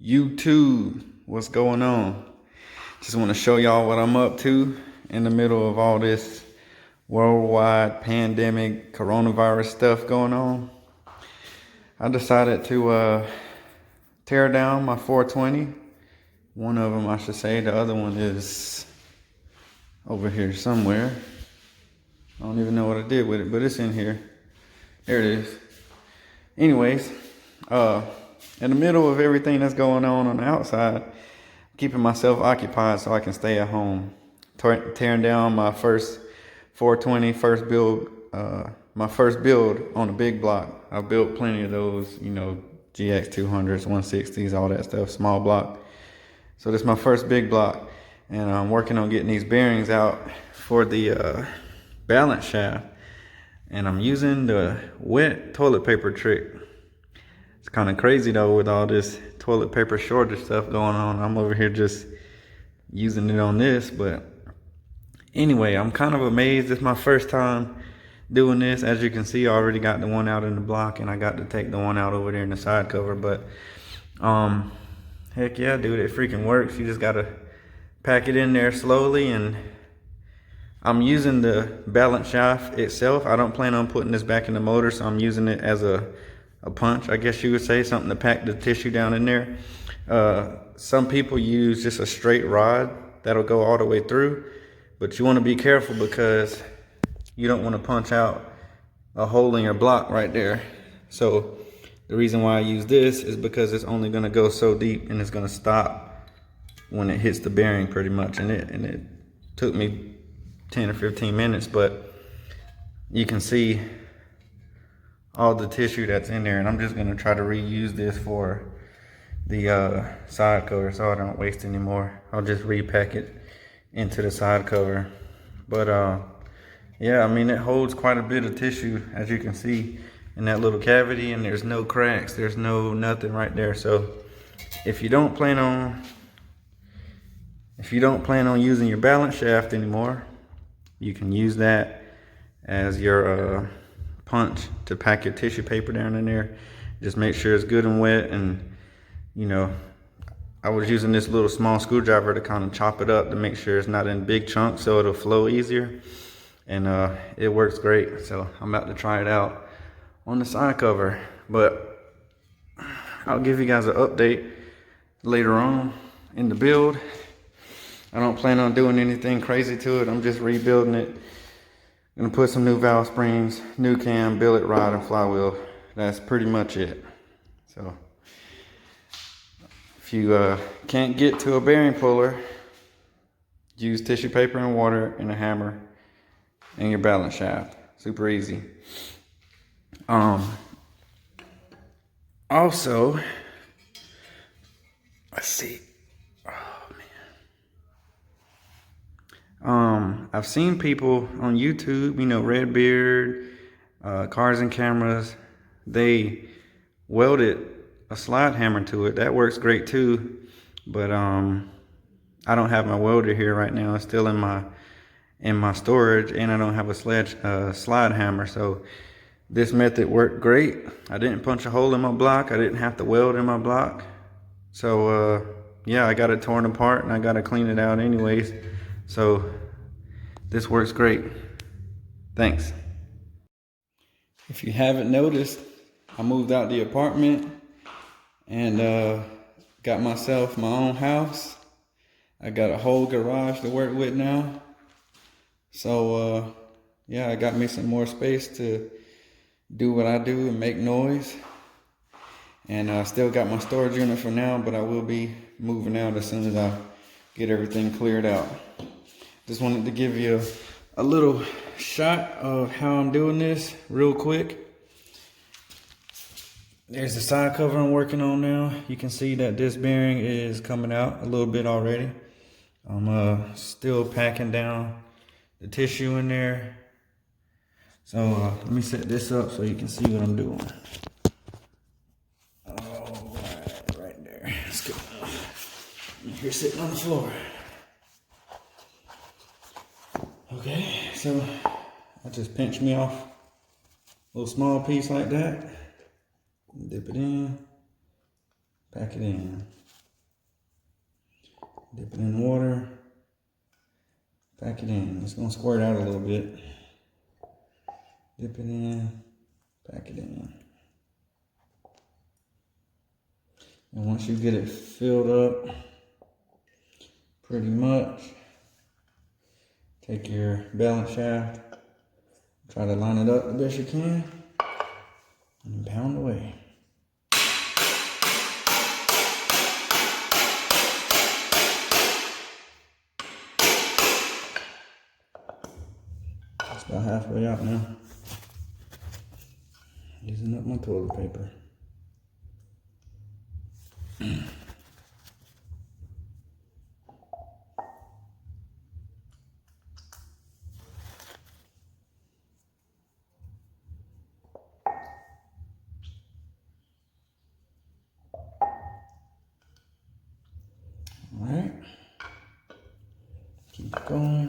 YouTube, what's going on? Just want to show y'all what I'm up to in the middle of all this worldwide pandemic coronavirus stuff going on. I decided to tear down my 420. One of them, I should say. The other one is over here somewhere. I don't even know what I did with it, but it's in here. There it is. Anyways, in the middle of everything that's going on the outside, keeping myself occupied so I can stay at home. Tearing down my first 420, my first build on a big block. I've built plenty of those, GX 200s, 160s, all that stuff, small block. So this is my first big block, and I'm working on getting these bearings out for the balance shaft. And I'm using the wet toilet paper trick. It's kind of crazy though, with all this toilet paper shortage stuff going on. I'm over here just using it on this, but anyway, I'm kind of amazed. It's my first time doing this. As you can see, I already got the one out in the block, and I got to take the one out over there in the side cover. But heck yeah, dude, it freaking works. You just gotta pack it in there slowly, and I'm using the balance shaft itself. I don't plan on putting this back in the motor, so I'm using it as a punch, I guess you would say, something to pack the tissue down in there. Some people use just a straight rod that'll go all the way through, but you want to be careful because you don't want to punch out a hole in your block right there. So the reason why I use this is because it's only going to go so deep, and it's going to stop when it hits the bearing pretty much. And it took me 10 or 15 minutes, but you can see all the tissue that's in there, and I'm just going to try to reuse this for the side cover so I don't waste any more. I'll just repack it into the side cover. But yeah, I mean, it holds quite a bit of tissue, as you can see, in that little cavity, and there's no cracks, there's no nothing right there. So if you don't plan on using your balance shaft anymore, you can use that as your punch to pack your tissue paper down in there. Just make sure it's good and wet. And I was using this little small screwdriver to kind of chop it up to make sure it's not in big chunks so it'll flow easier. And it works great. So I'm about to try it out on the side cover, but I'll give you guys an update later on in the build. I don't plan on doing anything crazy to it. I'm just rebuilding it. Gonna put some new valve springs, new cam, billet rod, and flywheel. That's pretty much it. So if you can't get to a bearing puller, use tissue paper and water and a hammer and your balance shaft. Super easy. Also, let's see. I've seen people on YouTube, Redbeard, Cars and Cameras, they welded a slide hammer to it. That works great too, but I don't have my welder here right now. It's still in my storage, and I don't have a slide hammer. So this method worked great. I didn't punch a hole in my block. I didn't have to weld in my block. So yeah, I got it torn apart, and I got to clean it out anyways. So this works great. Thanks. If you haven't noticed, I moved out the apartment and got myself my own house. I got a whole garage to work with now. So yeah, I got me some more space to do what I do and make noise. And I still got my storage unit for now, but I will be moving out as soon as I get everything cleared out. Just wanted to give you a little shot of how I'm doing this real quick. There's the side cover I'm working on now. You can see that this bearing is coming out a little bit already. I'm still packing down the tissue in there. So let me set this up so you can see what I'm doing. All right there. Let's go. You're sitting on the floor. Okay, so I just pinch me off a little small piece like that, dip it in, pack it in. Dip it in water. Pack it in. It's gonna squirt out a little bit. Dip it in. Pack it in. And once you get it filled up, pretty much, take your balance shaft, try to line it up the best you can, and pound away. It's about halfway out now. Using up my toilet paper. All right, keep it going.